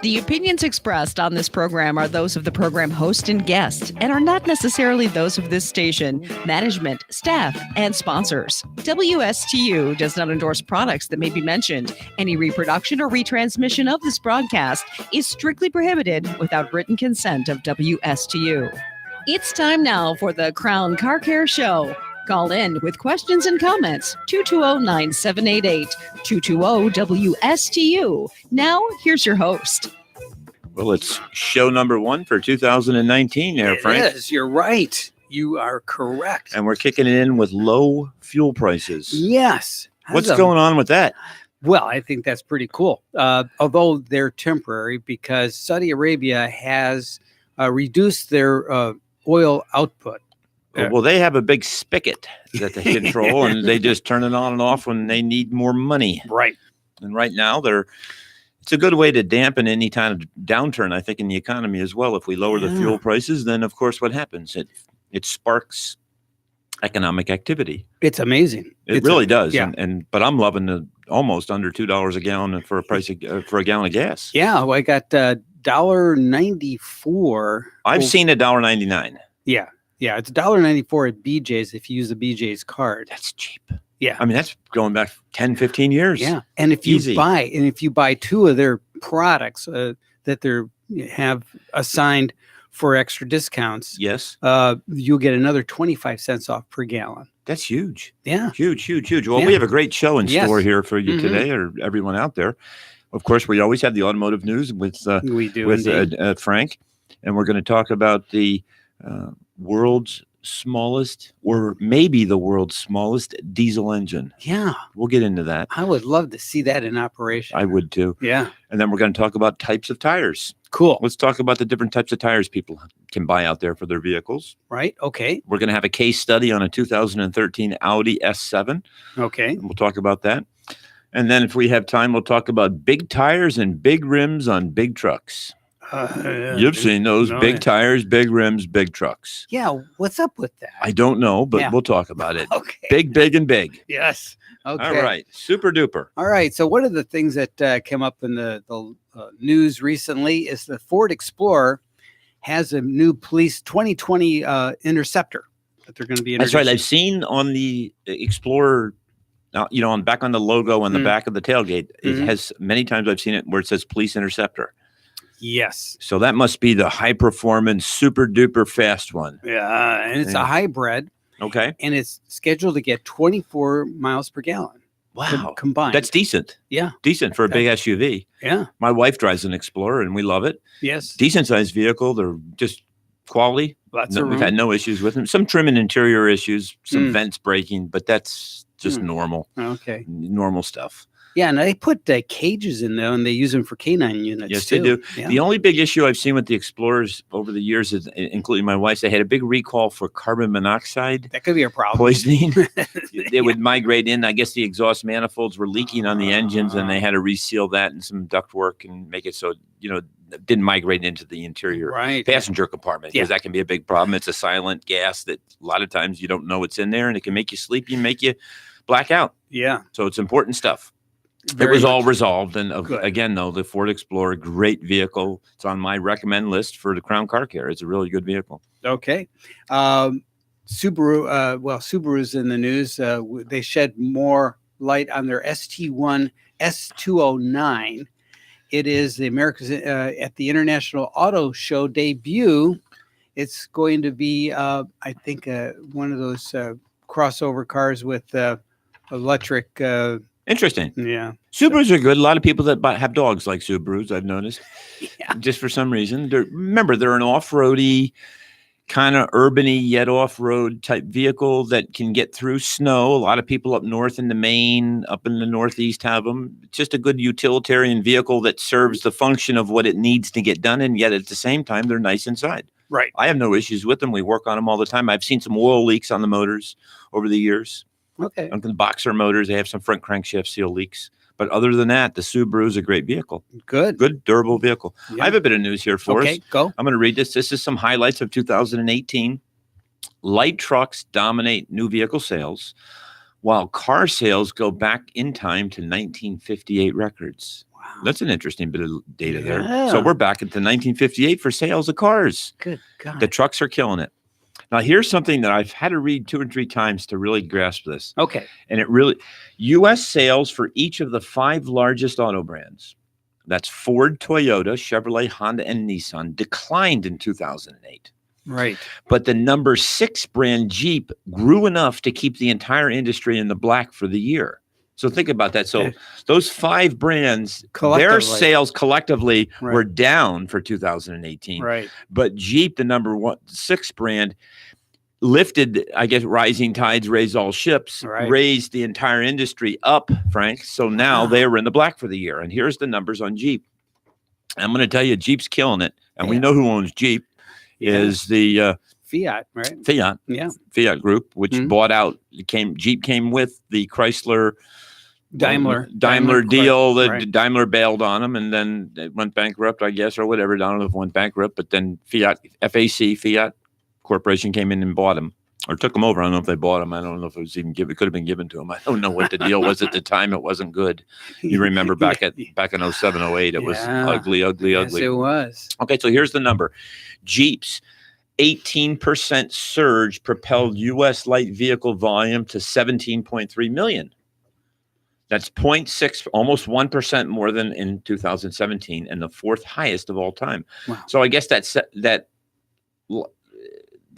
The opinions expressed on this program are those of the program host and guest and are not necessarily those of this station, management, staff, and sponsors. WSTU does not endorse products that may be mentioned. Any reproduction or retransmission of this broadcast is strictly prohibited without written consent of WSTU. It's time now for the Crown Car Care Show. Call in with questions and comments, 220-9788, 220-WSTU. Now, here's your host. Well, it's show number 1 for 2019 there, Frank. Yes, you're right. You are correct. And we're kicking it in with low fuel prices. Yes. What's going on with that? Well, I think that's pretty cool. Although they're temporary because Saudi Arabia has reduced their oil output. Well, they have a big spigot that they control, and they just turn it on and off when they need more money. Right. And right now, it's a good way to dampen any kind of downturn, I think, in the economy as well. If we lower the fuel prices, then, of course, what happens? It sparks economic activity. It's amazing. It really does. Yeah. But I'm loving the almost under $2 a gallon for a gallon of gas. Yeah, well, I got $1.94. I've seen $1.99. Yeah. Yeah, it's $1.94 at BJ's if you use the BJ's card. That's cheap. Yeah. I mean, that's going back 10, 15 years. Yeah. And if you buy 2 of their products that they have assigned for extra discounts, yes, you'll get another 25 cents off per gallon. That's huge. Yeah. Huge. Well, we have a great show in store here for you today, or everyone out there. Of course, we always have the automotive news with Frank, and we're going to talk about the world's smallest, or maybe the world's smallest diesel engine. Yeah. We'll get into that. I would love to see that in operation. I would too. Yeah. And then we're going to talk about types of tires. Cool. Let's talk about the different types of tires people can buy out there for their vehicles. Right. Okay. We're going to have a case study on a 2013 Audi S7. Okay. And we'll talk about that. And then if we have time, we'll talk about big tires and big rims on big trucks. You've seen those big tires, big rims, big trucks. Yeah. What's up with that? I don't know, but we'll talk about it. Okay. Big, and big. Yes. Okay. All right. Super duper. All right. So one of the things that came up in the news recently is the Ford Explorer has a new police 2020 Interceptor that they're going to be introducing. That's right. I've seen on the Explorer, back on the logo on the back of the tailgate, it has many times I've seen it where it says Police Interceptor. Yes. So that must be the high performance, super duper fast one. Yeah. And it's a hybrid. Okay. And it's scheduled to get 24 miles per gallon. Wow. Combined. That's decent. Yeah. Decent for a big SUV. Yeah. My wife drives an Explorer and we love it. Yes. Decent sized vehicle. They're just quality. We've had no issues with them. Some trim and interior issues, some vents breaking, but that's just normal. Okay. Normal stuff. Yeah, and they put cages in there, and they use them for canine units. Yes, too. they do. Yeah. The only big issue I've seen with the Explorers over the years, is, including my wife's, they had a big recall for carbon monoxide. That could be a problem. Poisoning. They would migrate in. I guess the exhaust manifolds were leaking on the engines, and they had to reseal that and some duct work and make it so it didn't migrate into the interior passenger compartment, because that can be a big problem. It's a silent gas that a lot of times you don't know what's in there, and it can make you sleepy and make you black out. Yeah. So it's important stuff. It was all resolved. And again, though, the Ford Explorer, great vehicle. It's on my recommend list for the Crown Car Care. It's a really good vehicle. Okay. Subaru's in the news. They shed more light on their ST1 S209. It is the America's at the International Auto Show debut. It's going to be, I think, one of those crossover cars with electric. Interesting. Yeah. Subarus are good. A lot of people that have dogs like Subarus, I've noticed. Yeah. Just for some reason. They're an off-roady, kind of urban-y yet off-road type vehicle that can get through snow. A lot of people up north in the Maine, up in the Northeast have them. It's just a good utilitarian vehicle that serves the function of what it needs to get done, and yet at the same time, they're nice inside. Right. I have no issues with them. We work on them all the time. I've seen some oil leaks on the motors over the years. Okay. On the Boxer motors, they have some front crankshaft seal leaks. But other than that, the Subaru is a great vehicle. Good, durable vehicle. Yeah. I have a bit of news here for us. Okay, go. I'm going to read this. This is some highlights of 2018. Light trucks dominate new vehicle sales, while car sales go back in time to 1958 records. Wow. That's an interesting bit of data there. Yeah. So we're back at the 1958 for sales of cars. Good God. The trucks are killing it. Now, here's something that I've had to read 2 or 3 times to really grasp this. Okay. And it really, U.S. sales for each of the 5 largest auto brands, that's Ford, Toyota, Chevrolet, Honda, and Nissan, declined in 2008. Right. But the number 6 brand Jeep grew enough to keep the entire industry in the black for the year. So think about that. So Okay. those 5 brands, their Collectively. sales collectively Right. were down for 2018. Right. But Jeep, the number 6 brand, lifted, I guess, rising tides raise all ships, Right. raised the entire industry up, Frank. So now Wow. they were in the black for the year. And here's the numbers on Jeep. I'm going to tell you, Jeep's killing it. And we Yeah. know who owns Jeep is the Fiat, right? Fiat Group, which Mhm. bought out, Jeep came with the Chrysler Daimler deal that right. Daimler bailed on them, and then it went bankrupt, I guess, or whatever. I don't know if it went bankrupt, but then Fiat Corporation came in and bought them or took them over. I don't know if they bought them. I don't know if it was even given. It could have been given to them. I don't know what the deal was at the time. It wasn't good. You remember back in 07, 08, it was Yeah. ugly. Yes, it was. Okay, so here's the number. Jeep's 18% surge propelled U.S. light vehicle volume to 17.3 million. That's 0.6, almost 1% more than in 2017, and the 4th highest of all time. Wow. So I guess that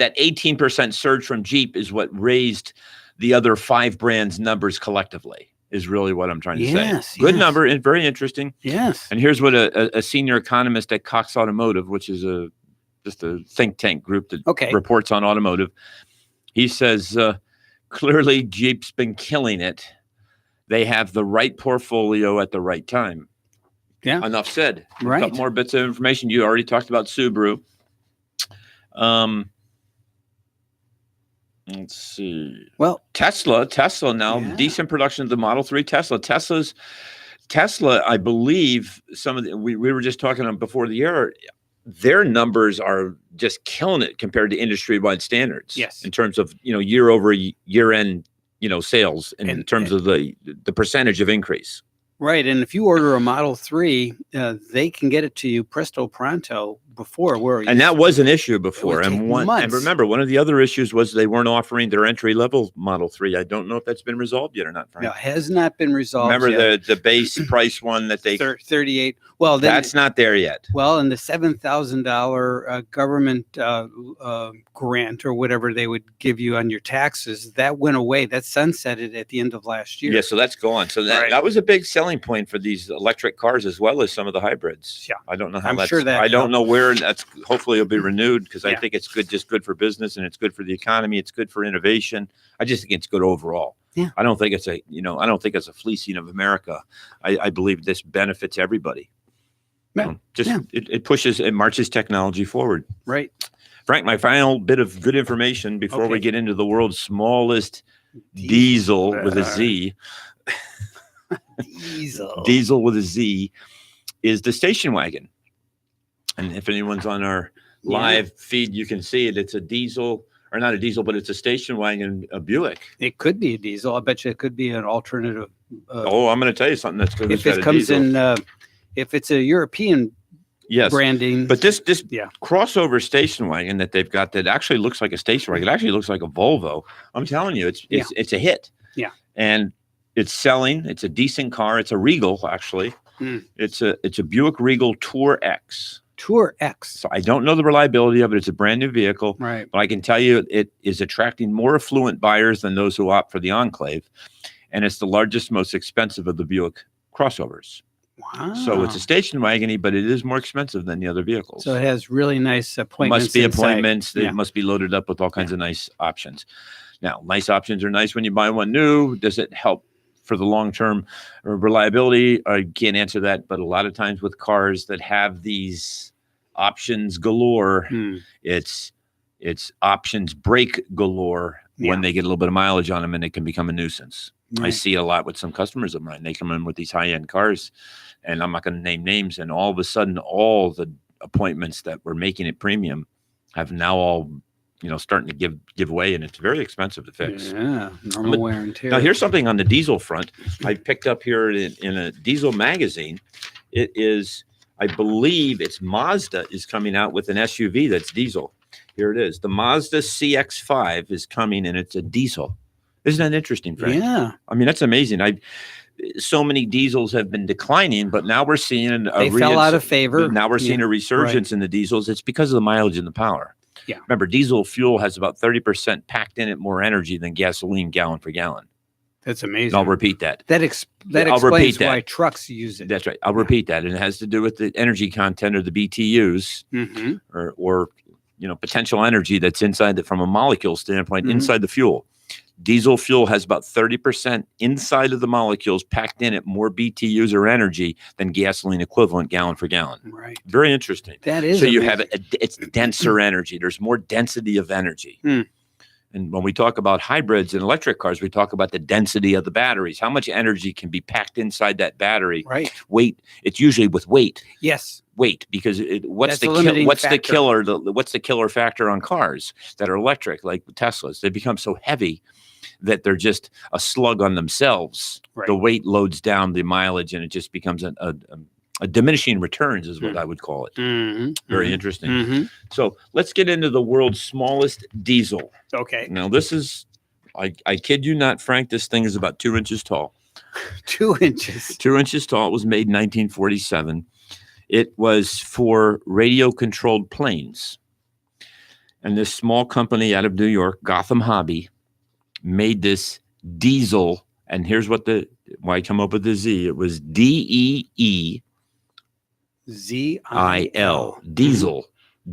18% surge from Jeep is what raised the other 5 brands' numbers collectively, is really what I'm trying to Yes, say. Good yes. number and very interesting. Yes. And here's what a senior economist at Cox Automotive, which is just a think tank group that Okay. reports on automotive, he says, clearly Jeep's been killing it. They have the right portfolio at the right time. Yeah. Enough said. A Right. couple more bits of information. You already talked about Subaru. Let's see. Well, Tesla now, Yeah. decent production of the Model 3 Tesla. Tesla, I believe we were just talking on before the air, their numbers are just killing it compared to industry-wide standards. Yes. In terms of, year over year end, sales in And- terms of the percentage of increase. right. And if you order a Model 3, they can get it to you presto pronto before where And that was an issue before. would take And months. remember, one of the other issues was they weren't offering their entry level Model 3. I don't know if that's been resolved yet or not, Frank. No, has not been resolved. Remember yet. the base price one that they 38. Well, then that's not there yet. well, and the $7,000 government grant or whatever they would give you on your taxes, that went away. That sunsetted at the end of last year. Yeah, so that's gone. So Right. that was a big selling point for these electric cars as well as some of the hybrids. Yeah. I don't know how I'm that's sure that I don't helped. know where that's hopefully it'll be renewed because I Yeah. think it's just good for business and it's good for the economy. It's good for innovation. I just think it's good overall. Yeah. I don't think it's I don't think it's a fleecing of America. I believe this benefits everybody. Yeah. It marches technology forward. Right. Frank, my final bit of good information before we Okay. get into the world's smallest diesel with a Z. Diesel with a Z is the station wagon. And if anyone's on our live feed, you can see it. It's a diesel, or not a diesel, but it's a station wagon, a Buick. It could be a diesel. I bet you it could be an alternative. I'm going to tell you something that's good. If it comes in, if it's a European yes, branding. but this Yeah. crossover station wagon that they've got that actually looks like a station wagon. It actually looks like a Volvo. I'm telling you, it's a hit. Yeah. And it's selling. It's a decent car. It's a Regal, actually. Hmm. It's a Buick Regal Tour X. Tour X. So I don't know the reliability of it. It's a brand new vehicle, Right. but I can tell you it is attracting more affluent buyers than those who opt for the Enclave. And it's the largest, most expensive of the Buick crossovers. Wow. So it's a station wagony, but it is more expensive than the other vehicles. So it has really nice appointments. Must be inside. appointments. They Yeah. must be loaded up with all kinds of nice options. Now, nice options are nice when you buy one new. Does it help for the long-term reliability? I can't answer that, but a lot of times with cars that have these options galore, Hmm. it's options break galore Yeah. when they get a little bit of mileage on them, and it can become a nuisance. I Right. see it a lot with some customers of mine. They come in with these high-end cars, and I'm not going to name names, and all of a sudden, all the appointments that were making it premium have now all starting to give way, and it's very expensive to fix. Yeah, normal wear and tear. Now, here's something on the diesel front. I picked up here in a diesel magazine. It is, I believe it's Mazda is coming out with an SUV that's diesel. Here it is. The Mazda CX-5 is coming, and it's a diesel. Isn't that interesting, Frank? Yeah. I mean, that's amazing. So many diesels have been declining, but now we're seeing they fell out of favor. Now we're seeing a resurgence in the diesels. It's because of the mileage and the power. Yeah. Remember, diesel fuel has about 30% packed in it more energy than gasoline gallon for gallon. That's amazing. I'll repeat that. That explains why trucks use it. That's right. I'll repeat that. And it has to do with the energy content or the BTUs or potential energy that's inside from a molecule standpoint, inside the fuel. Diesel fuel has about 30% inside of the molecules packed in it more BTUs or energy than gasoline equivalent gallon for gallon. Right. Very interesting. That is. So you have it's denser energy. There's more density of energy. And when we talk about hybrids and electric cars, we talk about the density of the batteries. How much energy can be packed inside that battery? Right. Weight. It's usually with weight. Yes. Weight, because what's That's the killer? What's the killer factor on cars that are electric, like Teslas? They become so heavy that they're just a slug on themselves. Right. The weight loads down the mileage, and it just becomes a diminishing returns, is what I would call it. Very interesting. So let's get into the world's smallest diesel. Okay. Now this is, I kid you not, Frank. This thing is about 2 inches tall. 2 inches. 2 inches tall. It was made in 1947. It was for radio-controlled planes. And this small company out of New York, Gotham Hobby, made this diesel. And here's why I come up with the Z. It was DEEZIL.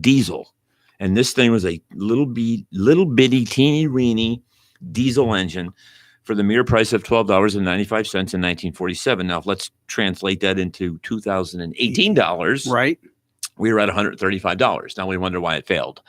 Diesel. And this thing was a little bitty, teeny weeny diesel engine for the mere price of $12.95 in 1947. Now, let's translate that into 2018 dollars. Right. We were at $135. Now we wonder why it failed.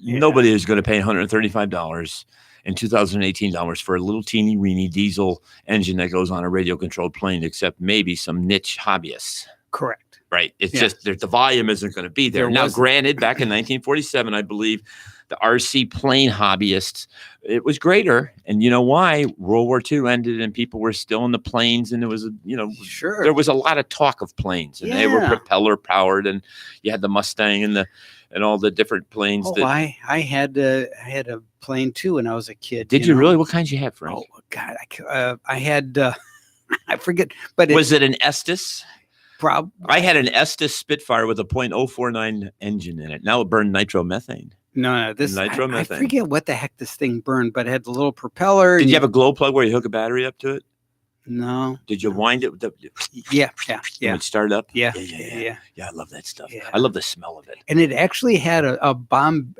Nobody is going to pay $135 in 2018 dollars for a little teeny weeny diesel engine that goes on a radio controlled plane, except maybe some niche hobbyists. Correct. Right. It's just the volume isn't going to be there. Now, granted, back in 1947, I believe the RC plane hobbyists, it was greater. And you know why? World War II ended and people were still in the planes. And it was, there was a lot of talk of planes, and they were propeller powered. And you had the Mustang and all the different planes. Oh, I had a plane too when I was a kid. Did you really? What kinds you have, Frank? Oh, God. I had, I forget. But was it an Estes? I had an Estes Spitfire with a .049 engine in it. Now it burned nitromethane. No, this nitromethane. I forget what the heck this thing burned, but it had the little propeller. Did you have a glow plug where you hook a battery up to it? No. Did you wind it? Yeah. It start up? Yeah. Yeah, I love that stuff. Yeah. I love the smell of it. And it actually had a bomb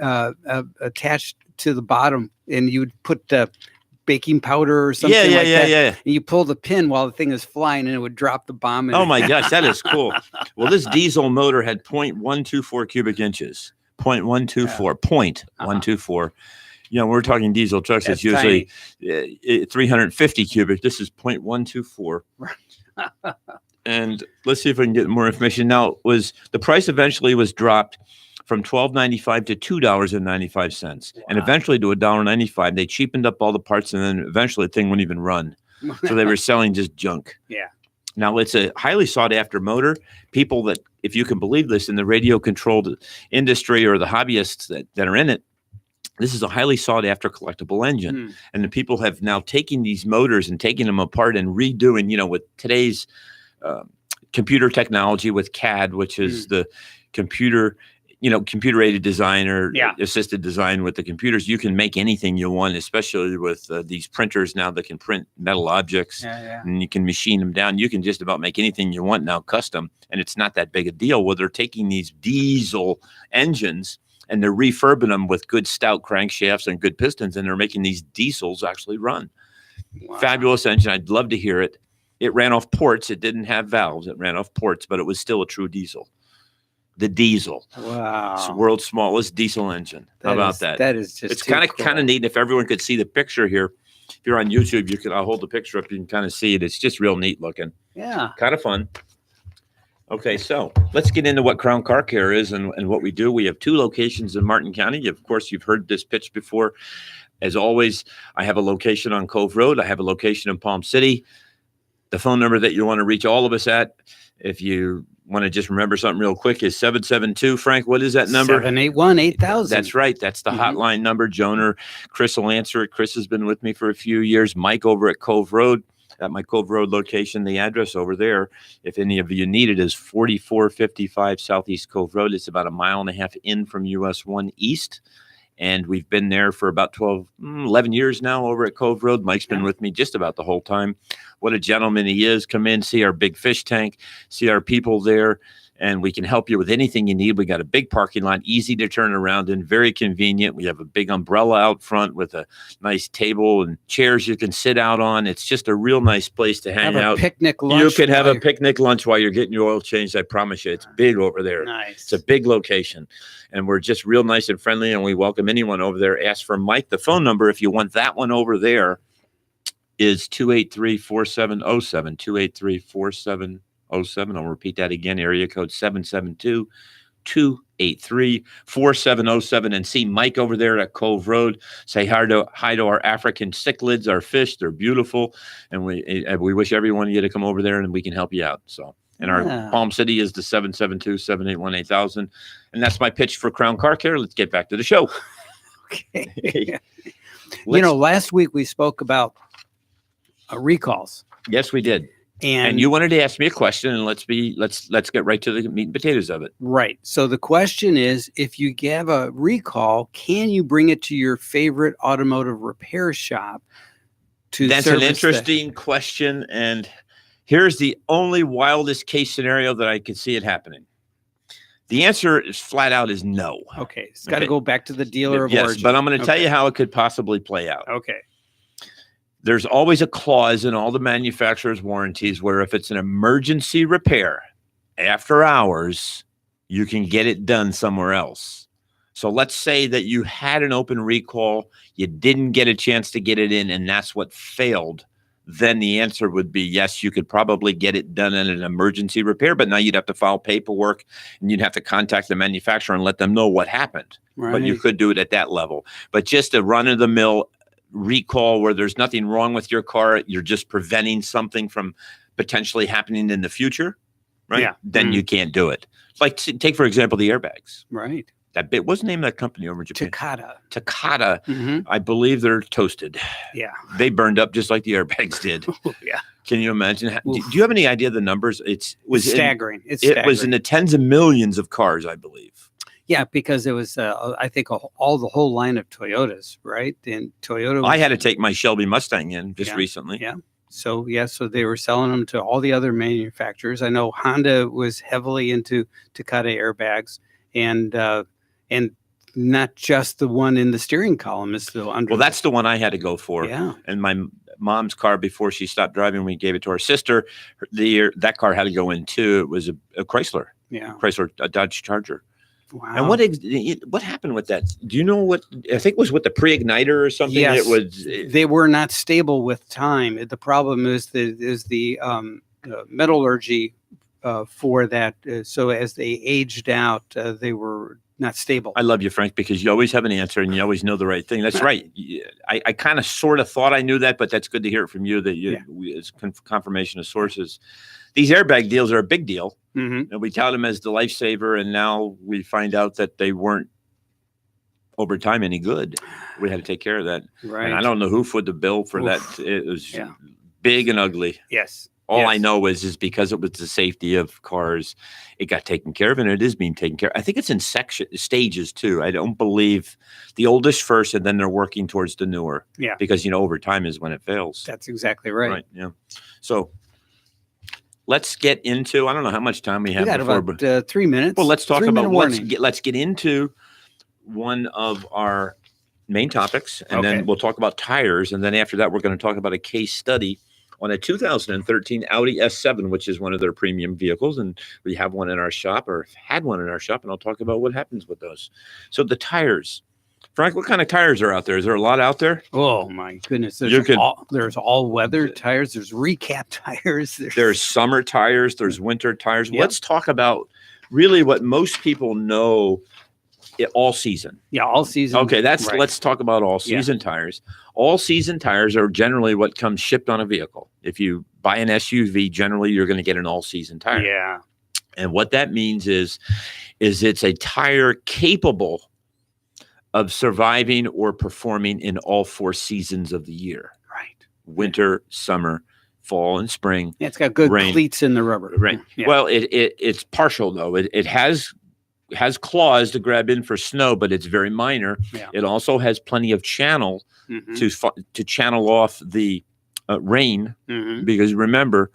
attached to the bottom, and you would put baking powder or something like that. Yeah. And you pull the pin while the thing is flying, and it would drop the bomb. Oh my gosh, that is cool. Well, this diesel motor had 0.124 cubic inches. 0.124. We're talking diesel trucks. It's usually 350 cubic. This is 0.124. And let's see if I can get more information. Now, the price eventually was dropped from $12.95 to $2.95, and eventually to $1.95. They cheapened up all the parts, and then eventually the thing wouldn't even run. So they were selling just junk. Yeah. Now, it's a highly sought after motor. People that, if you can believe this, in the radio controlled industry or the hobbyists that are in it, this is a highly sought after collectible engine. And the people have now taken these motors and taking them apart and redoing, with today's computer technology with CAD, which is the computer aided design or assisted design with the computers. You can make anything you want, especially with these printers now that can print metal objects and you can machine them down. You can just about make anything you want now custom, and it's not that big a deal. Well, they're taking these diesel engines and they're refurbing them with good stout crankshafts and good pistons, and they're making these diesels actually run. Wow. Fabulous engine. I'd love to hear it. It ran off ports. It didn't have valves. It ran off ports, but it was still a true diesel. The diesel. Wow. It's the world's smallest diesel engine. How about that? That is just, it's kind of neat. If everyone could see the picture here, if you're on YouTube, I'll hold the picture up. You can kind of see it. It's just real neat looking. Yeah. Kind of fun. Okay, so let's get into what Crown Car Care is and what we do. We have 2 locations in Martin County. Of course, you've heard this pitch before. As always, I have a location on Cove Road. I have a location in Palm City. The phone number that you want to reach all of us at, if you want to just remember something real quick, is 772. Frank, what is that number? 781-8000. That's right. That's the hotline number. Joan or Chris will answer it. Chris has been with me for a few years. Mike over at Cove Road, at my Cove Road location. The address over there, if any of you need it, is 4455 Southeast Cove Road. It's about 1.5 miles in from US 1 East. And we've been there for about 11 years now over at Cove Road. Mike's been with me just about the whole time. What a gentleman he is. Come in, see our big fish tank, see our people there, and we can help you with anything you need. We got a big parking lot, easy to turn around in, very convenient. We have a big umbrella out front with a nice table and chairs you can sit out on. It's just a real nice place to hang out. Picnic lunch. You can have a picnic lunch while you're getting your oil changed. I promise you, it's big over there. Nice. It's a big location. And we're just real nice and friendly, and we welcome anyone over there. Ask for Mike. The phone number, if you want that one over there, is 283-4707. 283-4707. I'll repeat that again. Area code 772-283-4707. And see Mike over there at Cove Road. Say hi to our African cichlids, our fish. They're beautiful. And we wish every one of you to come over there, and we can help you out. So. And our Palm City is the 772-781-8000. And that's my pitch for Crown Car Care. Let's get back to the show. Okay. Last week we spoke about recalls. Yes, we did. And you wanted to ask me a question, and let's get right to the meat and potatoes of it. Right. So the question is, if you have a recall, can you bring it to your favorite automotive repair shop to That's an interesting question, and here's the only wildest case scenario that I could see it happening. The answer is flat out is no. Okay. It's got to go back to the dealer of origin. But I'm going to tell you how it could possibly play out. Okay. There's always a clause in all the manufacturer's warranties where if it's an emergency repair after hours, you can get it done somewhere else. So let's say that you had an open recall, you didn't get a chance to get it in, and that's what failed. Then the answer would be yes, you could probably get it done in an emergency repair, but now you'd have to file paperwork and you'd have to contact the manufacturer and let them know what happened. Right. But you could do it at that level. But just a run-of-the-mill recall where there's nothing wrong with your car, you're just preventing something from potentially happening in the future, right? Yeah. Then you can't do it. Like take, for example, the airbags. Right. That bit, what's the name of that company over in Japan? Takata. I believe they're toasted. Yeah. They burned up just like the airbags did. Yeah. Can you imagine? Do you have any idea of the numbers? It was staggering. It was in the tens of millions of cars, I believe. Yeah, because it was, I think, the whole line of Toyotas, right? And Toyota. I had to take my Shelby Mustang in just recently. Yeah. So they were selling them to all the other manufacturers. I know Honda was heavily into Takata airbags, and not just the one in the steering column is still under. Well, that's the one I had to go for. Yeah. And my mom's car, before she stopped driving, we gave it to our sister. That car had to go in too. It was a Chrysler. Yeah. A Dodge Charger. Wow. And what happened with that? Do you know what? I think it was with the pre-igniter or something. Yes. They were not stable with time. The problem is the metallurgy for that. So as they aged out, they were not stable. I love you, Frank, because you always have an answer and you always know the right thing. That's right. I kind of sort of thought I knew that, but that's good to hear it from you that it's confirmation of sources. These airbag deals are a big deal. Mm-hmm. And we tout them as the lifesaver, and now we find out that they weren't over time any good. We had to take care of that. Right. And I don't know who footed the bill for that. It was big and ugly. Yes. All I know is because it was the safety of cars, it got taken care of, and it is being taken care of. I think it's in stages too. I don't believe the oldest first, and then they're working towards the newer. Yeah. Because, over time is when it fails. That's exactly right. Right. Yeah. So let's get into, I don't know how much time we have. We got about 3 minutes. Well, let's talk about, warning. let's get into one of our main topics, and then we'll talk about tires. And then after that, we're going to talk about a case study on a 2013 Audi S7, which is one of their premium vehicles. And we have one in our shop, or had one in our shop, and I'll talk about what happens with those. So the tires, Frank, what kind of tires are out there? Is there a lot out there? Oh my goodness! You could- There's all weather tires. There's recap tires. There's summer tires. There's winter tires. Yep. Let's talk about really what most people know. All season. all season. Okay, right. let's talk about all season tires. All season tires are generally what comes shipped on a vehicle. If you buy an SUV, generally you're going to get an all season tire. Yeah. And what that means is it's a tire capable of surviving or performing in all 4 seasons of the year. Right. Winter, summer, fall, and spring. Yeah, it's got good rain. cleats in the rubber. Right. Yeah. Well, it's partial though. It has claws to grab in for snow, but it's very minor. Yeah. It also has plenty of channel Mhm. to channel off the rain, Mhm. because remember,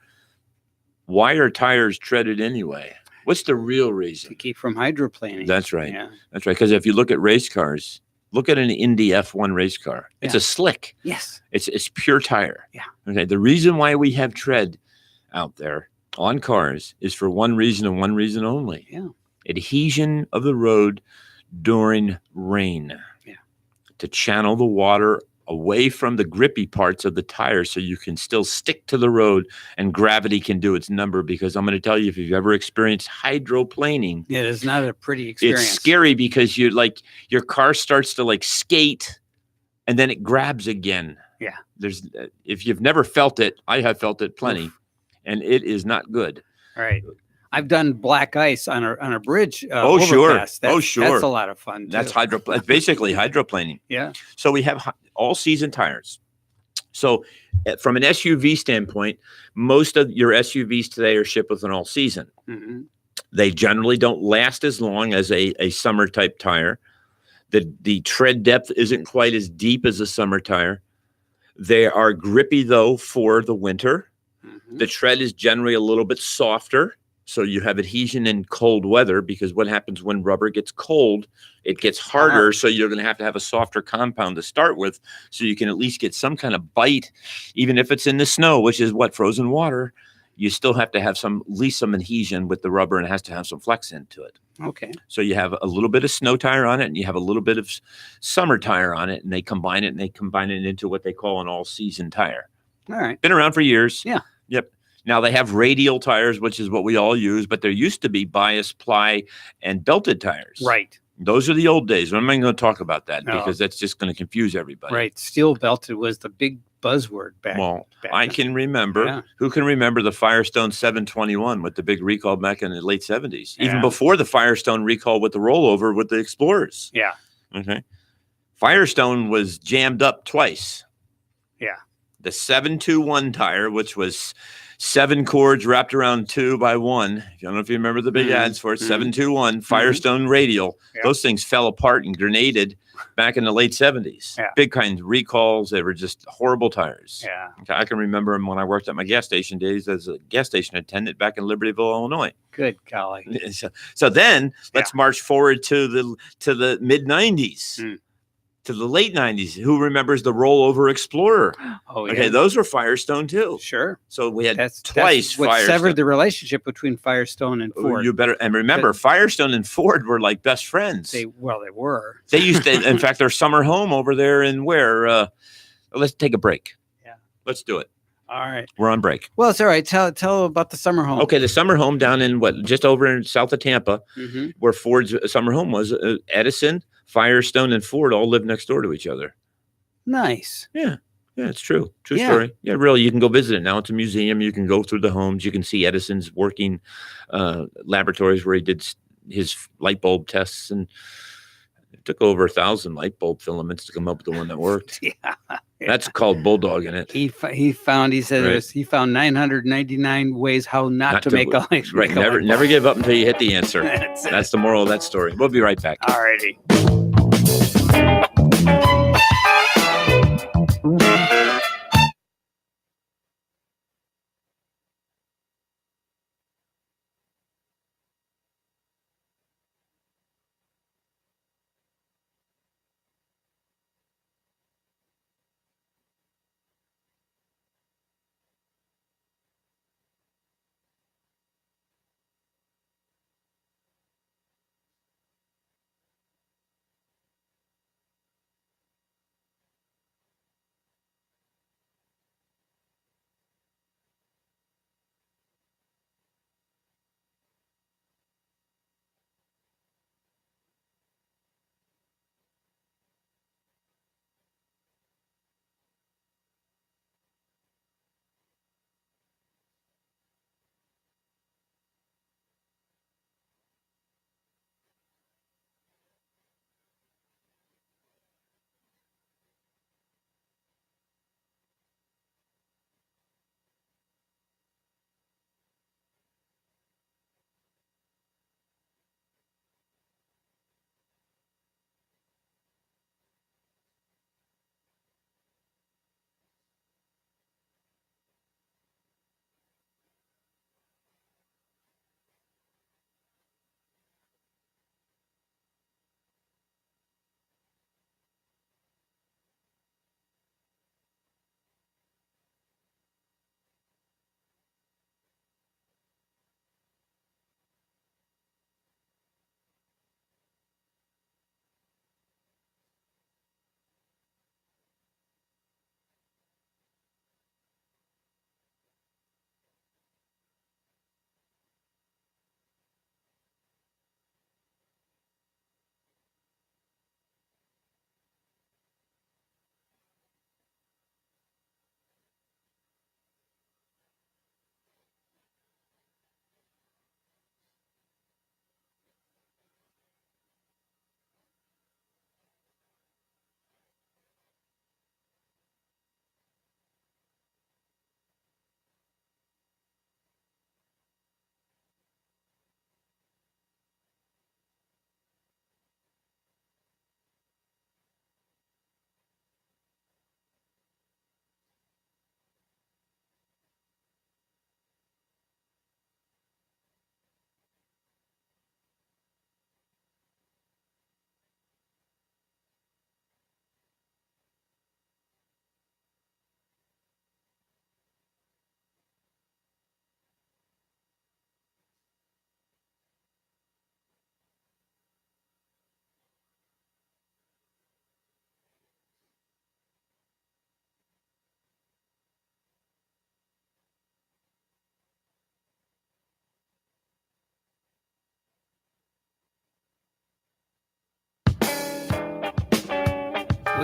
why are tires treaded anyway? What's the real reason? To keep from hydroplaning. That's right. Yeah. That's right. Because if you look at race cars, look at an Indy F1 race car. It's Yeah. a slick. Yes. It's pure tire. Yeah. Okay. The reason why we have tread out there on cars is for one reason and one reason only. Yeah. Adhesion of the road during rain. Yeah. To channel the water away from the grippy parts of the tire so you can still stick to the road and gravity can do its number. Because I'm going to tell you, if you've ever experienced hydroplaning, It is not a pretty experience. it's scary because your car starts to like skate and then it grabs again. Yeah. If you've never felt it, I have felt it plenty. Oof. And it is not good. All right. I've done black ice on a bridge. Oh, sure. Overpass. Oh, sure. That's a lot of fun. That's too. it's basically hydroplaning. Yeah. So we have all season tires. So from an SUV standpoint, most of your SUVs today are shipped with an all season. Mhm. They generally don't last as long as a summer type tire. The tread depth isn't quite as deep as a summer tire. They are grippy though for the winter. Mhm. The tread is generally a little bit softer. So you have adhesion in cold weather, because what happens when rubber gets cold, it gets harder. hard. So you're going to have a softer compound to start with, so you can at least get some kind of bite, even if it's in the snow, which is what, frozen water. You still have to have at least some adhesion with the rubber, and it has to have some flex into it. Okay. So you have a little bit of snow tire on it, and you have a little bit of summer tire on it, and they combine it into what they call an all season tire. All right. Been around for years. Yeah. Yep. Now they have radial tires, which is what we all use, but there used to be bias, ply, and belted tires. Right. Those are the old days. I'm not going to talk about that No. because that's just going to confuse everybody. Right. Steel belted was the big buzzword back. Well, back I then. can remember. Yeah. Who can remember the Firestone 721 with the big recall back in the late 70s? Even Yeah. before the Firestone recall with the rollover with the Explorers. Yeah. Okay. Firestone was jammed up twice. Yeah. The 721 tire, which was 7 cords wrapped around 2 by 1. I don't know if you remember the big Mhm. ads for it. Mhm. 721 Firestone radial. Yeah. Those things fell apart and grenaded back in the late 70s. Yeah. Big kinds of recalls. They were just horrible tires. Yeah. Okay, I can remember them when I worked at my gas station days as a gas station attendant back in Libertyville, Illinois. Good golly. So then let's march forward to the mid 90s. Mm. To the late 90s. Who remembers the rollover Explorer? Oh, yeah. Okay, those were Firestone too. Sure. So we had That's twice what Firestone. severed the relationship between Firestone and Oh, Ford. you better and remember, Firestone and Ford were like best friends. They were. They used to, in fact, their summer home over there in where? Let's take a break. Yeah. Let's do it. All right. We're on break. Well, it's all right. Tell about the summer home. Okay, the summer home down in just over in south of Tampa, Mm-hmm. where Ford's summer home was. Edison, Firestone, and Ford all lived next door to each other. Nice. Yeah, it's true. True Yeah. story. Yeah, really. You can go visit it now. It's a museum. You can go through the homes. You can see Edison's working laboratories where he did his light bulb tests, and it took over 1,000 light bulb filaments to come up with the one that worked. Yeah. That's called bulldogging it. He found. He said Right. he found 999 ways how not to make a light. Right. Never give up until you hit the answer. That's it. That's the moral of that story. We'll be right back. All righty.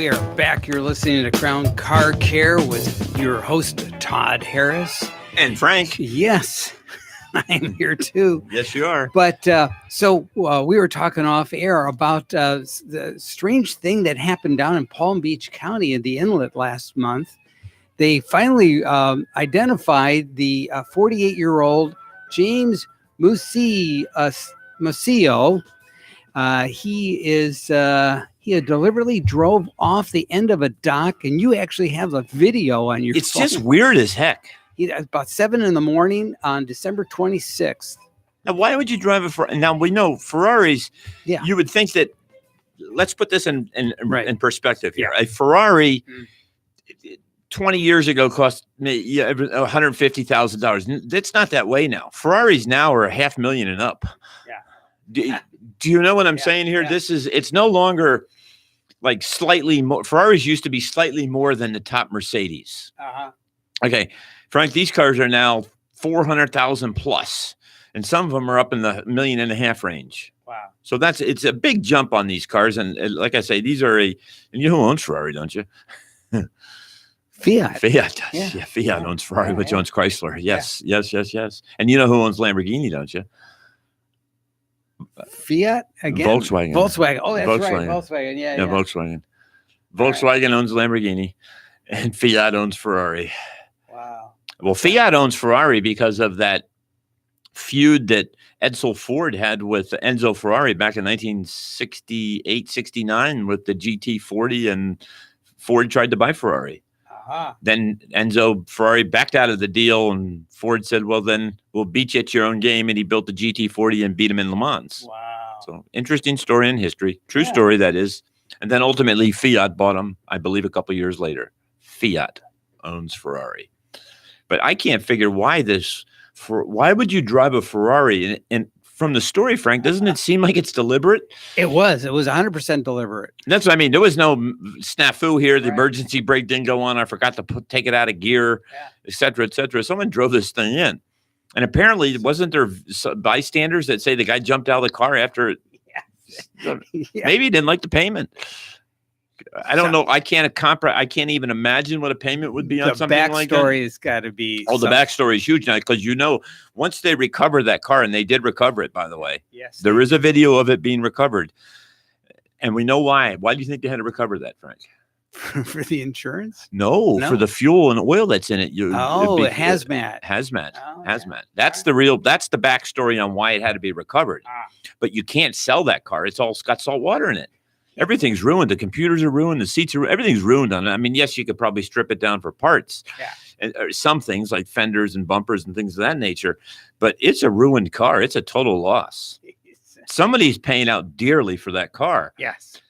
We are back. You're listening to Crown Car Care with your host, Todd Harris. And Frank. Yes, I'm here too. Yes, you are. But so we were talking off air about the strange thing that happened down in Palm Beach County in the inlet last month. They finally identified the 48-year-old James Musio. He had deliberately drove off the end of a dock, and you actually have a video on your It's phone. just weird as heck. About 7 a.m. on December 26th. Now, why would you drive a Ferrari? Now, we know Ferraris, Yeah. you would think that, let's put this in Right. perspective here. A Ferrari 20 years ago cost me $150,000. It's not that way now. Ferraris now are $500,000 and up. Yeah. Do you know what I'm saying here? Yeah. It's no longer like slightly more. Ferraris used to be slightly more than the top Mercedes. Uh-huh. Okay, Frank, these cars are now 400,000 plus, and some of them are up in the $1.5 million range. Wow. So it's a big jump on these cars, and like I say, these are and you know who owns Ferrari, don't you? Fiat. Fiat does. Yeah. Yeah, Fiat owns Ferrari, Yeah, which yeah. owns Chrysler. Yes. And you know who owns Lamborghini, don't you? Fiat again. Volkswagen. Volkswagen. Oh, that's right. Volkswagen. Volkswagen. Yeah. Yeah, Yeah. Volkswagen. All right. Volkswagen owns Lamborghini, and Fiat owns Ferrari. Wow. Well, Fiat owns Ferrari because of that feud that Edsel Ford had with Enzo Ferrari back in 1968, 69 with the GT40, and Ford tried to buy Ferrari. Uh-huh. Then Enzo Ferrari backed out of the deal, and Ford said, well, then we'll beat you at your own game. And he built the GT40 and beat him in Le Mans. Wow. So interesting story in history. True Yeah. story, that is. And then ultimately Fiat bought him, I believe, a couple years later. Fiat owns Ferrari. But I can't figure why why would you drive a Ferrari? And from the story, Frank, doesn't it seem like it's deliberate? It was 100% deliberate. That's what I mean. There was no snafu here. The Right. emergency brake didn't go on. I forgot to take it out of gear, Yeah. et cetera, et cetera. Someone drove this thing in. And apparently, wasn't there bystanders that say the guy jumped out of the car after it? Yeah. Maybe he didn't like the payment. I don't know. I can't even imagine what a payment would be on The something like that. backstory has got to be. Oh, the some- backstory is huge now because once they recover that car, and they did recover it, by the way. Yes. There is a video of it being recovered. And we know why. Why do you think they had to recover that, Frank? For the insurance? No, No. for the fuel and oil that's in it. Oh, hazmat. Hazmat. Oh, Hazmat. yeah. That's the backstory on why it had to be recovered. Ah. But you can't sell that car. It's got salt water in it. Everything's ruined. The computers are ruined. The seats are everything's ruined on it. I mean, yes, you could probably strip it down for parts. Yeah. Or some things like fenders and bumpers and things of that nature. But it's a ruined car. It's a total loss. Somebody's paying out dearly for that car. Yes.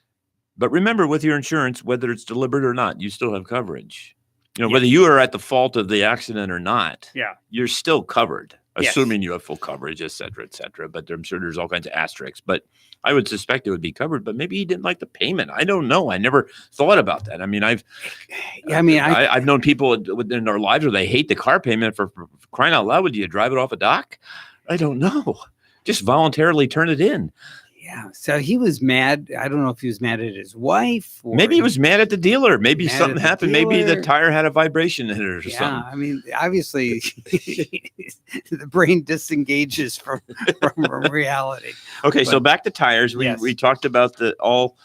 But remember, with your insurance, whether it's deliberate or not, you still have coverage. You know, Yes. whether you are at the fault of the accident or not, Yeah. you're still covered, Yes. assuming you have full coverage, et cetera, et cetera. But I'm sure there's all kinds of asterisks. But I would suspect it would be covered. But maybe he didn't like the payment. I don't know. I never thought about that. I mean, I've known people in their lives where they hate the car payment for crying out loud. Would you drive it off a dock? I don't know. Just voluntarily turn it in. Yeah. So he was mad. I don't know if he was mad at his wife. Or Maybe he was mad at the dealer. Maybe Mad at something the happened. Maybe the dealer. tire had a vibration in it or Yeah. something. I mean, obviously, the brain disengages from reality. Okay, so But- back to tires. Yes. We talked about the all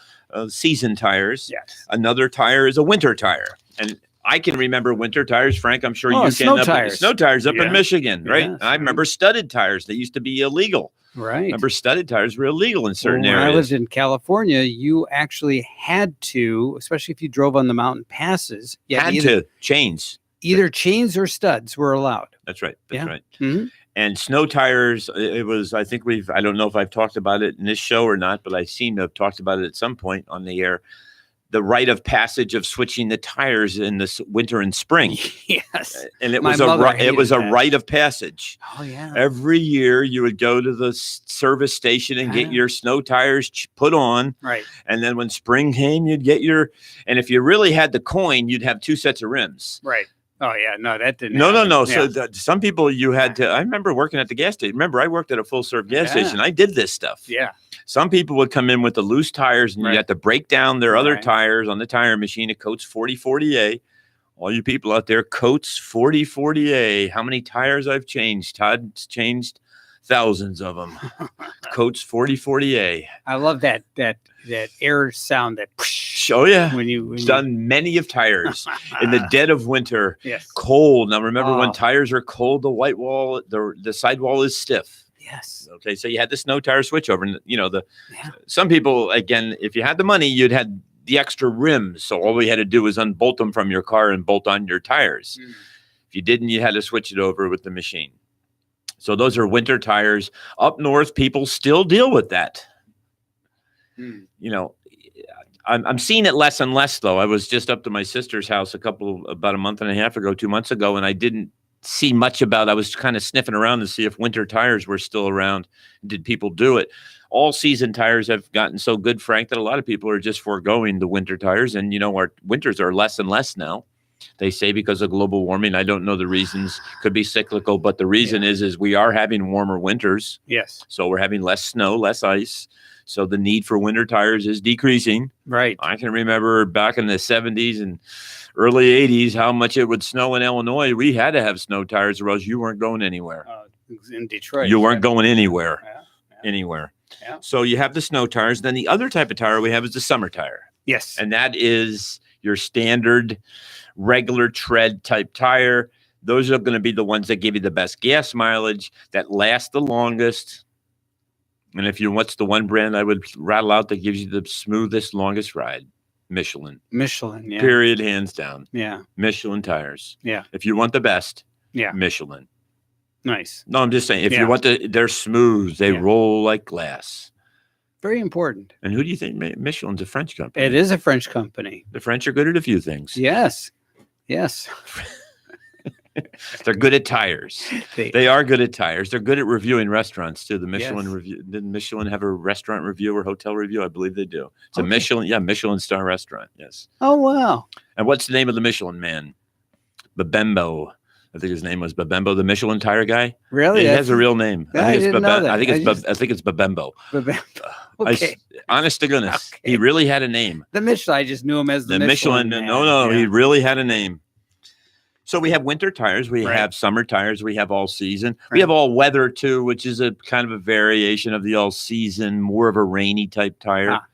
season tires. Yes. Another tire is a winter tire, and I can remember winter tires, Frank. I'm sure Oh, you snow can. tires. Snow tires up Yeah. in Michigan, right? Yes, I remember studded tires that used to be illegal. Right. Remember studded tires were illegal in certain When I areas. lived in California, you actually had to, especially if you drove on the mountain passes, you Had either, to chains. either chains or studs were allowed. That's right. That's Yeah. right. Mhm. And snow tires, it was, I think I don't know if I've talked about it in this show or not, but I seem to have talked about it at some point on the air. The rite of passage of switching the tires in this winter and spring. Yes. And it My was mother it was a hated that. rite of passage. Oh, yeah. Every year you would go to the service station and get Ah. your snow tires put on. Right. And then when spring came, you'd get and if you really had the coin, you'd have two sets of rims. Right. Oh yeah, no, that didn't. No. happen. So Yeah. some people you had to. I remember working at the gas station. Remember, I worked at a full serve gas Yeah. station. I did this stuff. Yeah. Some people would come in with the loose tires, and Right. you had to break down their other Right. tires on the tire machine. It Coates 4040A. All you people out there, Coates 4040A. How many tires I've changed? Todd's changed thousands of them. Coates 4040A. I love that air sound that Oh yeah. when you Done many of tires in the dead of winter. yes. Cold. Now remember, when Oh. tires are cold, the white wall, the sidewall is stiff. Yes. Okay, so you had the snow tire switch over, and Yeah. some people, again, if you had the money, you'd had the extra rims, so all we had to do was unbolt them from your car and bolt on your tires. Mm. If you didn't, you had to switch it over with the machine. So those are winter tires. Up north, people still deal with that. Mm. I'm seeing it less and less, though. I was just up to my sister's house about a month and a half ago, 2 months ago, and I didn't see much about. I was kind of sniffing around to see if winter tires were still around. Did people do it? All season tires have gotten so good, Frank, that a lot of people are just foregoing the winter tires. And our winters are less and less now. They say because of global warming. I don't know the reasons. Could be cyclical, but the reason is we are having warmer winters. Yes. So we're having less snow, less ice. So the need for winter tires is decreasing. Right. I can remember back in the 70s and early 80s how much it would snow in Illinois. We had to have snow tires or else you weren't going anywhere. In Detroit. You weren't going anywhere. Yeah. Anywhere. Yeah. So you have the snow tires. Then the other type of tire we have is the summer tire. Yes. And that is your standard regular tread type tire. Those are going to be the ones that give you the best gas mileage, that last the longest. And what's the one brand I would rattle out that gives you the smoothest, longest ride? Michelin. Michelin. Yeah. Period, hands down. Yeah. Michelin tires. Yeah. If you want the best, Yeah. Michelin. Nice. No, I'm just saying, if Yeah. you want they're smooth. They Yeah. roll like glass. Very important. And who do you think Michelin's a French company? It is a French company. The French are good at a few things. Yes. Yes. They're good at tires. They- They are good at tires. They're good at reviewing restaurants too. The Michelin Yes. review. Didn't Michelin have a restaurant review or hotel review? I believe they do. It's a Okay. Michelin star restaurant. Yes. Oh wow. And what's the name of the Michelin man? Babembo. I think his name was Babembo, the Michelin tire guy. Really? He has a real name. I didn't know that. I think it's I I think it's Babembo. Okay. Honest to goodness, Okay. he really had a name. The Michelin. I just knew him as the, The Michelin. man. No, Yeah. he really had a name. So we have winter tires, we Right. have summer tires, we have all season, we Right. have all weather too, which is a kind of a variation of the all season, more of a rainy type tire. Ah.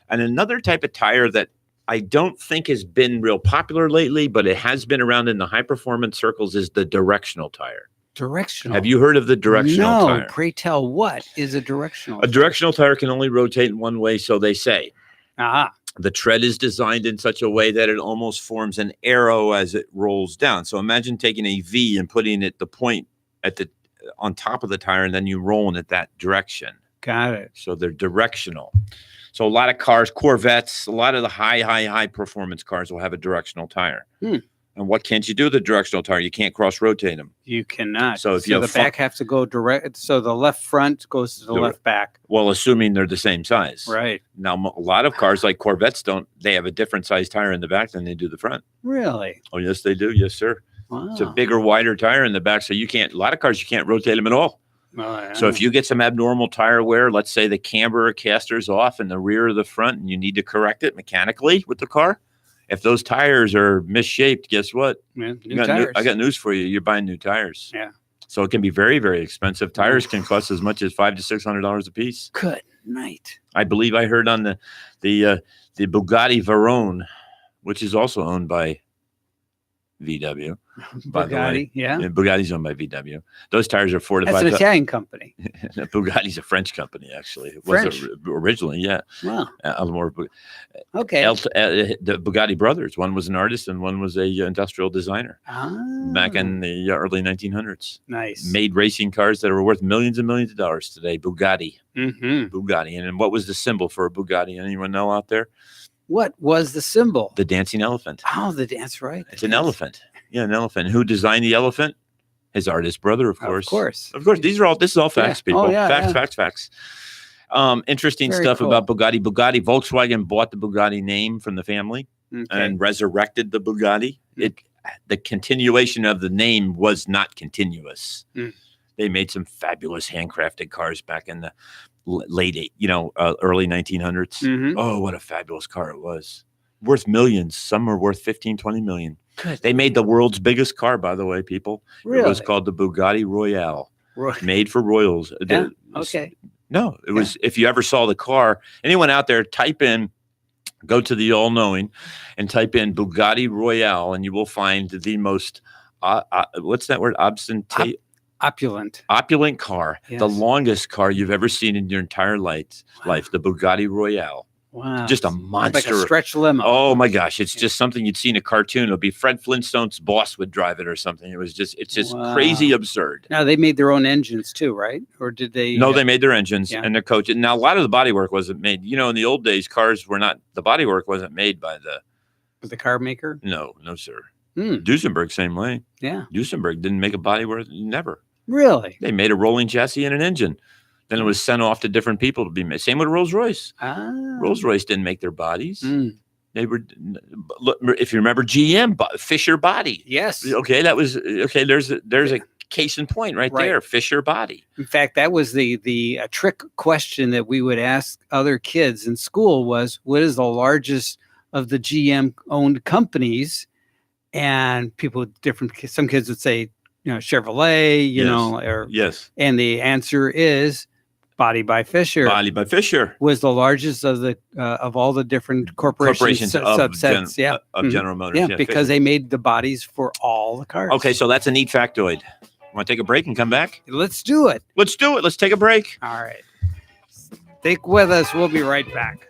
And another type of tire that I don't think has been real popular lately, but it has been around in the high performance circles is the directional tire. Directional. Have you heard of the directional no, tire? pray tell, what is a directional? A directional tire can only rotate in one way, so they say. Ah, The tread is designed in such a way that it almost forms an arrow as it rolls down. So imagine taking a V and putting it the point on top of the tire, and then you rolling it that direction. got it. So they're directional. So a lot of cars, Corvettes, a lot of the high performance cars will have a directional tire. Hmm. And what can't you do with a directional tire? You can't cross rotate them. You cannot. So if you have the back has to go direct. So the left front goes to the Direct. left back. Well, assuming they're the same size. Right. Now, a lot of cars like Corvettes they have a different size tire in the back than they do the front. Really? Oh, yes, they do. Yes, sir. Wow. It's a bigger, wider tire in the back. So a lot of cars, you can't rotate them at all. Oh, yeah. So if you get some abnormal tire wear, let's say the camber or caster's off in the rear of the front and you need to correct it mechanically with the car, if those tires are misshaped, guess what? Yeah, new tires. I got news for you. You're buying new tires. Yeah. So it can be very, very expensive. Tires can cost as much as $500 to $600 a piece. Good night. I believe I heard on the Bugatti Veyron, which is also owned by VW. By the way. Bugatti. Yeah. Yeah, Bugatti's owned by VW. Those tires are 4 to That's 5. an Italian company. Bugatti's a French company, actually. It was French? originally, yeah. Wow. Okay. Okay. The Bugatti brothers. One was an artist and one was a industrial designer back in the early 1900s. Nice. Made racing cars that are worth millions and millions of dollars today. Bugatti. Mm-hmm. Bugatti. And what was the symbol for a Bugatti? Anyone know out there? What was the symbol? The dancing elephant. Oh, that's right. It's an elephant. Yeah, an elephant. Who designed the elephant? His artist brother, of course. Of course. Of course. This is all facts, Yeah. people. Oh, yeah, Facts. Interesting Very stuff cool. about Bugatti. Volkswagen bought the Bugatti name from the family Okay. and resurrected the Bugatti. the continuation of the name was not continuous. Mm. They made some fabulous handcrafted cars back in the early 1900s. Mhm. Oh, what a fabulous car it was. Worth millions. Some are worth 15, 20 million. Good. They made the world's biggest car, by the way, people. Really? It was called the Bugatti Royale, Right. made for royals. Yeah. Okay. No, it was, if you ever saw the car, anyone out there, go to the All Knowing and type in Bugatti Royale, and you will find the most, what's that word? Opulent. Car, Yes. the longest car you've ever seen in your entire life, the Bugatti Royale. Wow. Just a Like monster. a stretch limo. Oh my gosh. It's just something you'd see in a cartoon. It'll be Fred Flintstone's boss would drive it or something. It's just Wow. crazy absurd. Now they made their own engines too, right? Or did they? No, they made their engines Yeah. and their coaches. Now, a lot of the bodywork wasn't made. In the old days, cars were not, the bodywork wasn't made by Was the car maker? no, sir. Hmm. Duesenberg, same way. Yeah. Duesenberg didn't make a bodywork, never. Really? They made a rolling chassis and an engine. Then it was sent off to different people to be made. Same with Rolls-Royce. Ah. Rolls-Royce didn't make their bodies. Mm. They were, look, if you remember GM, Fisher body. Yes. Okay, that was okay. There's a case in point right there. Fisher body. In fact, that was the trick question that we would ask other kids in school was, what is the largest of the GM owned companies? And people some kids would say, Chevrolet, Yes. and the answer is Body by Fisher. Body by Fisher was the largest of all the different corporations of subsets. of General Motors. Yeah, because they made the bodies for all the cars. Okay, so that's a neat factoid. Want to take a break and come back? Let's do it. Let's do it. Let's take a break. All right. Stick with us. We'll be right back.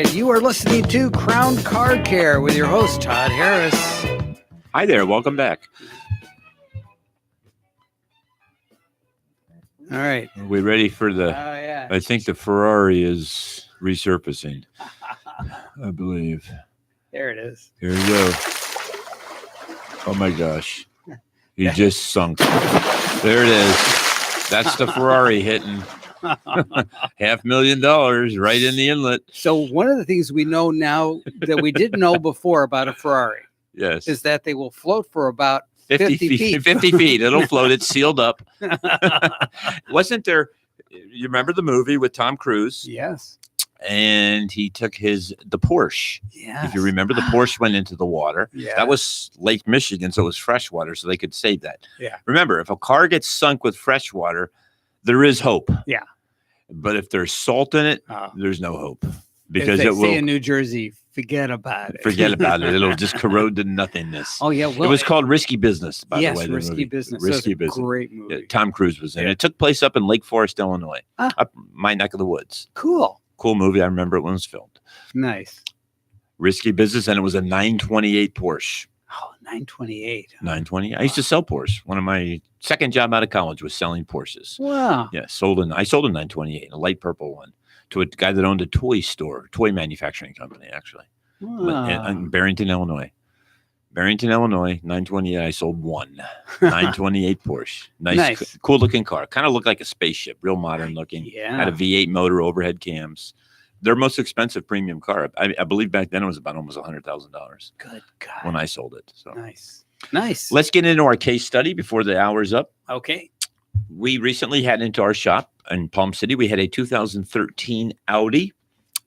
right. You are listening to Crown Car Care with your host, Todd Harris. Hi there. Welcome back. All right. Are we ready for the... yeah. I think the Ferrari is resurfacing, I believe. There it is. Here we go. Oh my gosh. He just sunk. There it is. That's the Ferrari hitting $500,000 right in the inlet. So one of the things we know now that we didn't know before about a Ferrari Yes. is that they will float for about 50 feet. 50 feet. It'll float. It's sealed up. Wasn't there, you remember the movie with Tom Cruise? Yes. And he took the Porsche. Yes. If you remember, the Porsche went into the water. Yeah. That was Lake Michigan, so it was fresh water, so they could save that. Yeah. Remember, if a car gets sunk with fresh water, there is hope. Yeah. But if there's salt in it, there's no hope. Because as they it say will in New Jersey, forget about it. forget about it. It'll just corrode to nothingness. Oh yeah, well, it was called Risky Business, by yes, the way. the Risky movie. Business. Risky That was a Business. great movie. Yeah, Tom Cruise was in it. Yeah. It took place up in Lake Forest, Illinois, Ah. up my neck of the woods. Cool. Cool movie. I remember it when it was filmed. Nice. Risky Business, and it was a 928 Porsche. Oh, 928. 920. I used to sell Porsche. One of my second job out of college was selling Porsches. Wow. Yeah, I sold a 928, a light purple one, to a guy that owned a toy manufacturing company, actually, in Barrington, Illinois. Barrington, Illinois, 928. I sold one 928 Porsche. Nice. Cool looking car. Kind of looked like a spaceship, real modern looking. Yeah. Had a V8 motor, overhead cams. Their most expensive premium car. I believe back then it was about almost $100,000 Good God. when I sold it. So Nice. Nice. let's get into our case study before the hour's up. Okay. We recently had into our shop in Palm City. We had a 2013 Audi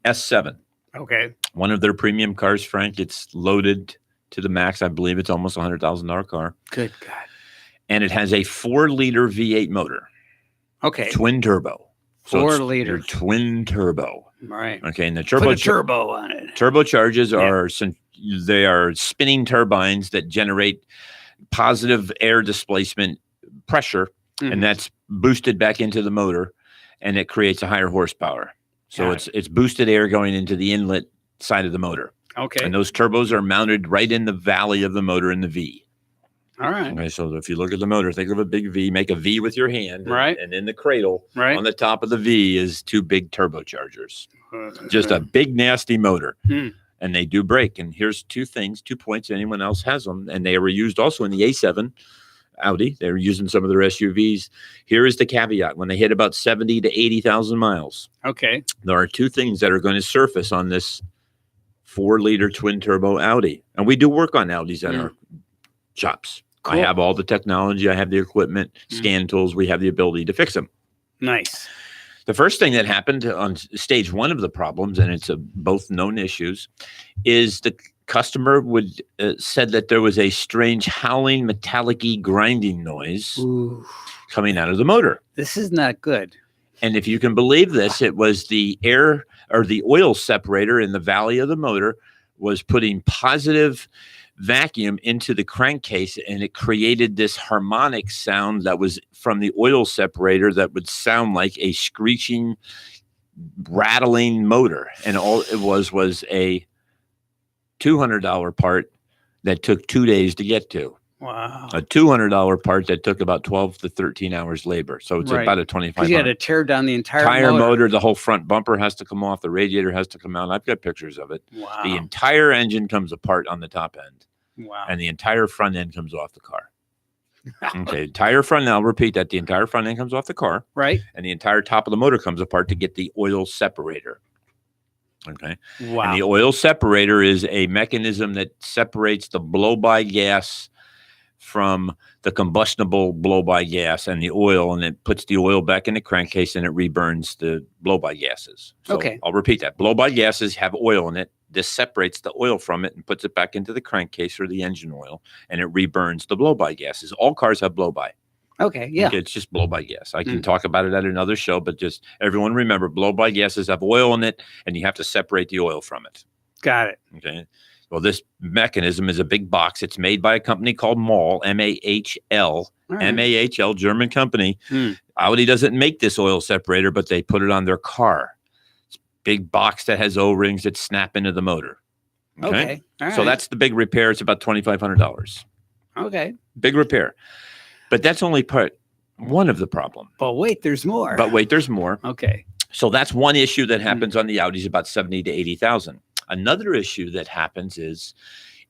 S7. Okay. One of their premium cars, Frank. It's loaded to the max. I believe it's almost a $100,000 car. Good God. And it has a 4-liter V8 motor, Okay. twin turbo. So 4 it's liter. your twin turbo. Right. Okay. And the Put a turbo on it. turbocharges Yeah. they are spinning turbines that generate positive air displacement pressure, Mhm. and that's boosted back into the motor, and it creates a higher horsepower. So Got it's boosted air going into the inlet side of the motor, Okay. and those turbos are mounted right in the valley of the motor in the V. All right. Okay, so if you look at the motor, think of a big V, make a V with your hand, Right. and in the cradle Right. on the top of the V is 2 big turbochargers. Just a big nasty motor. Hmm. And they do break. And here's 2 points. Anyone else has them. And they were used also in the A7 Audi. They were using some of their SUVs. Here is the caveat. When they hit about 70 to 80,000 miles, Okay. there are 2 things that are going to surface on this 4-liter twin turbo Audi. And we do work on Audis at our shops. I Cool. have all the technology. I have the equipment, scan tools. We have the ability to fix them. Nice. The first thing that happened on stage 1 of the problems, and it's both known issues, is the customer said that there was a strange howling, metallic-y grinding noise Ooh. coming out of the motor. This is not good. And if you can believe this, it was the air or the oil separator in the valley of the motor was putting positive vacuum into the crankcase, and it created this harmonic sound that was from the oil separator that would sound like a screeching, rattling motor. And all it was a $200 part that took 2 days to get to. Wow. A $200 part that took about 12 to 13 hours labor. So it's Right. about a Because $2,500 you had to tear down the entire tire motor. motor. The whole front bumper has to come off. The radiator has to come out. I've got pictures of it. Wow. The entire engine comes apart on the top end, Wow. and the entire front end comes off the car. Okay, entire front. Now I'll repeat that. The entire front end comes off the car, Right. and the entire top of the motor comes apart to get the oil separator. Okay. Wow. And the oil separator is a mechanism that separates the blow-by gas from the combustible blow-by gas and the oil, and it puts the oil back in the crankcase and it reburns the blow-by gases. So Okay. I'll repeat that. Blow-by gases have oil in it. This separates the oil from it and puts it back into the crankcase or the engine oil, and it reburns the blow-by gases. All cars have blow-by. Okay. Yeah. Okay, it's just blow-by gas. I can talk about it at another show, but just everyone remember, blow-by gases have oil in it, and you have to separate the oil from it. Got it. Okay. Well, this mechanism is a big box. It's made by a company called MAHL, M-A-H-L, All right. M-A-H-L, German company. Hmm. Audi doesn't make this oil separator, but they put it on their car. It's big box that has O-rings that snap into the motor. Okay. All So right. that's the big repair. It's about $2,500. okay. Big repair. But that's only one of the problem. But wait, there's more. But wait, there's more. Okay. So that's one issue that happens on the Audis, about 70 to 80,000. Another issue that happens is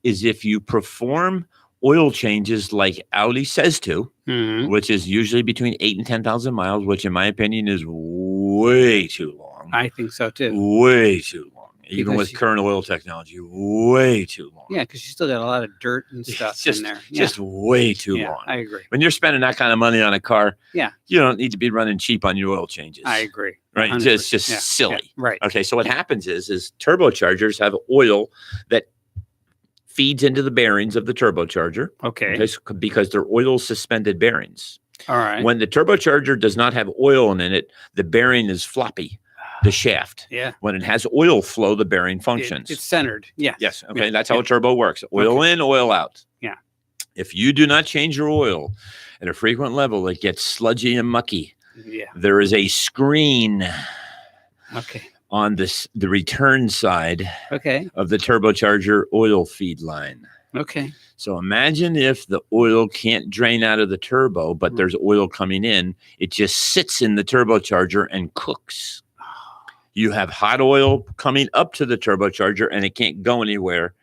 if you perform oil changes like Audi says to, Mhm. which is usually between 8 and 10,000 miles, which in my opinion is way too long. I think so too. Way too long. Even Because with you- current oil technology, way too long. Yeah, because you still got a lot of dirt and stuff It's just, in there. just way too yeah, long. I agree. When you're spending that kind of money on a car, Yeah. you don't need to be running cheap on your oil changes. I agree. Right? 100%. It's just Yeah, silly. yeah, right. Okay, so what happens is turbochargers have oil that feeds into the bearings of the turbocharger. Okay. Because they're oil suspended bearings. All right. When the turbocharger does not have oil in it, the bearing is floppy, the shaft. yeah. When it has oil flow, the bearing functions. It's centered. Yeah. Yes. Okay. Yeah, That's how yeah. a turbo works. Oil in, oil out. Yeah. If you do not change your oil at a frequent level, it gets sludgy and mucky. Yeah. There is a screen Okay. on the return side Okay. of the turbocharger oil feed line. Okay. So imagine if the oil can't drain out of the turbo, but there's oil coming in. It just sits in the turbocharger and cooks. You have hot oil coming up to the turbocharger and it can't go anywhere.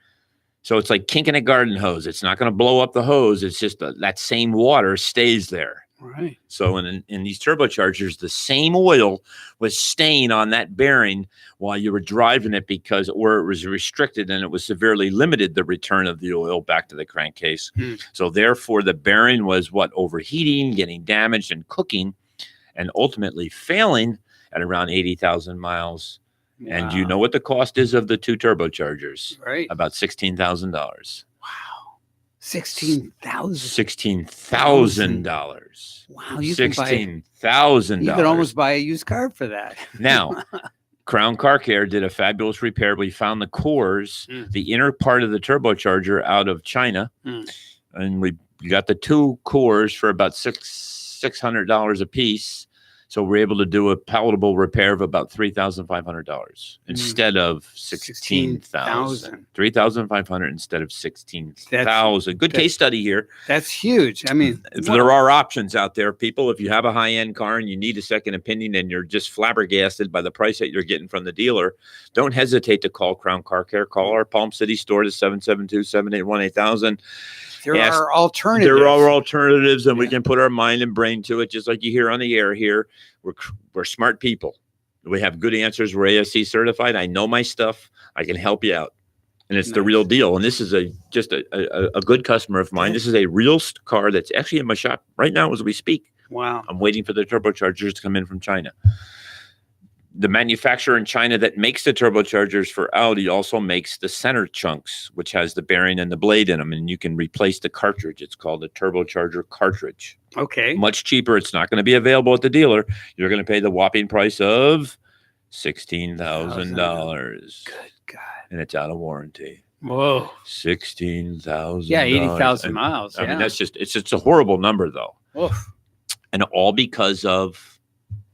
So it's like kinking a garden hose. It's not going to blow up the hose. It's just that same water stays there. Right. So in these turbochargers, the same oil was staying on that bearing while you were driving it or it was restricted and it was severely limited the return of the oil back to the crankcase. So therefore, the bearing was overheating, getting damaged and cooking, and ultimately failing at around 80,000 miles. And you know what the cost is of the two turbochargers? Right. About $16,000. Wow. 16,000. $16,000. Wow. You can buy. $16,000. You could almost buy a used car for that. Now, Crown Car Care did a fabulous repair. We found the cores, the inner part of the turbocharger out of China, and we got the two cores for about $600 a piece. So we're able to do a palatable repair of about $3,500 instead of $16,000. $3,500 instead of $16,000. Good case study here. That's huge. I mean, If there are options out there, people, if you have a high-end car and you need a second opinion and you're just flabbergasted by the price that you're getting from the dealer, don't hesitate to call Crown Car Care. Call our Palm City store to 772-781-8000. there are alternatives. There are alternatives, and we can put our mind and brain to it, just like you hear on the air here. We're smart people. We have good answers. We're ASC certified. I know my stuff. I can help you out. And it's the real deal. And this is just a good customer of mine. This is a real car that's actually in my shop right now as we speak. Wow. I'm waiting for the turbochargers to come in from China. The manufacturer in China that makes the turbochargers for Audi also makes the center chunks, which has the bearing and the blade in them, and you can replace the cartridge. It's called a turbocharger cartridge. Okay. Much cheaper. It's not going to be available at the dealer. You're going to pay the whopping price of $16,000. Good God. And it's out of warranty. Whoa. $16,000. Yeah, 80,000 miles. I Yeah. mean, that's it's a horrible number, though. Oof. And all because of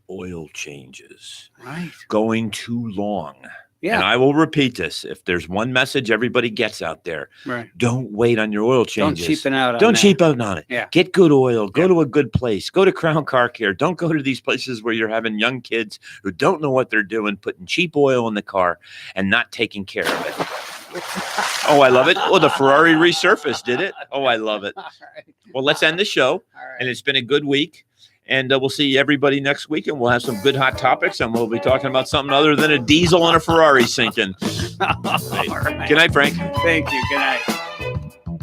oil changes Right. going too long. Yeah. And I will repeat this. If there's one message everybody gets out there, Right. don't wait on your oil Don't changes. cheapen out on Don't that. cheap out on it. Yeah. Get good oil. Go Yeah. to a good place. Go to Crown Car Care. Don't go to these places where you're having young kids who don't know what they're doing, putting cheap oil in the car and not taking care of it. Oh, I love it. Oh, the Ferrari resurface did it. Oh, I love it. All right. Well, let's end the show. All right. And it's been a good week. And we'll see everybody next week. And we'll have some good hot topics. And we'll be talking about something other than a diesel and a Ferrari sinking. All right. Good night, Frank. Thank you. Good night.